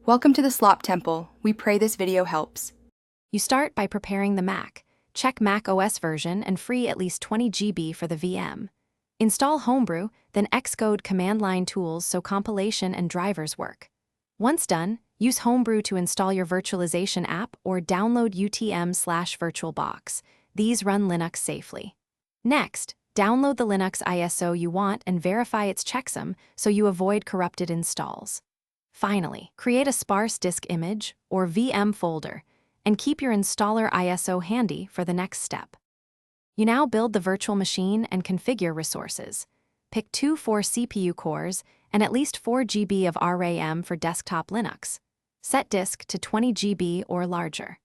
Welcome to the Slop Temple. We pray this video helps. You start by preparing the Mac. Check Mac OS version and free at least 20 GB for the VM. Install Homebrew, then Xcode command line tools so compilation and drivers work. Once done, use Homebrew to install your virtualization app or download UTM/VirtualBox. These run Linux safely. Next, download the Linux ISO you want and verify its checksum so you avoid corrupted installs. Finally, create a sparse disk image or VM folder and keep your installer ISO handy for the next step. You now build the virtual machine and configure resources. Pick 2 4 CPU cores and at least 4 GB of RAM for desktop Linux. Set disk to 20 GB or larger.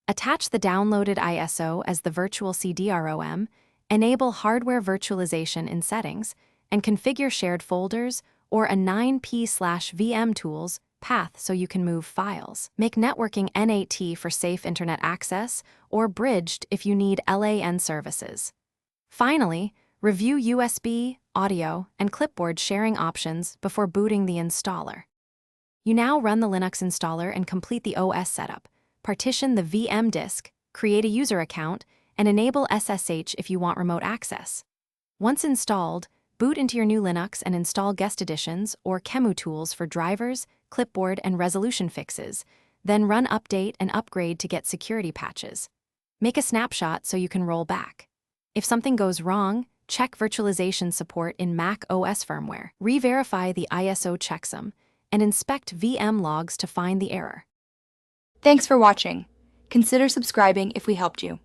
Attach the downloaded ISO as the virtual CD-ROM, enable hardware virtualization in settings, and configure shared folders or a 9p/VM tools path so you can move files. Make networking NAT for safe internet access or bridged if you need LAN services. Finally, review USB, audio, and clipboard sharing options before booting the installer. You now run the Linux installer and complete the OS setup. Partition the VM disk, create a user account, and enable SSH if you want remote access. Once installed, boot into your new Linux and install guest editions or Kemu tools for drivers, clipboard, and resolution fixes. Then run update and upgrade to get security patches. Make a snapshot so you can roll back. If something goes wrong, check virtualization support in Mac OS firmware. Re-verify the ISO checksum and inspect VM logs to find the error. Thanks for watching. Consider subscribing if we helped you.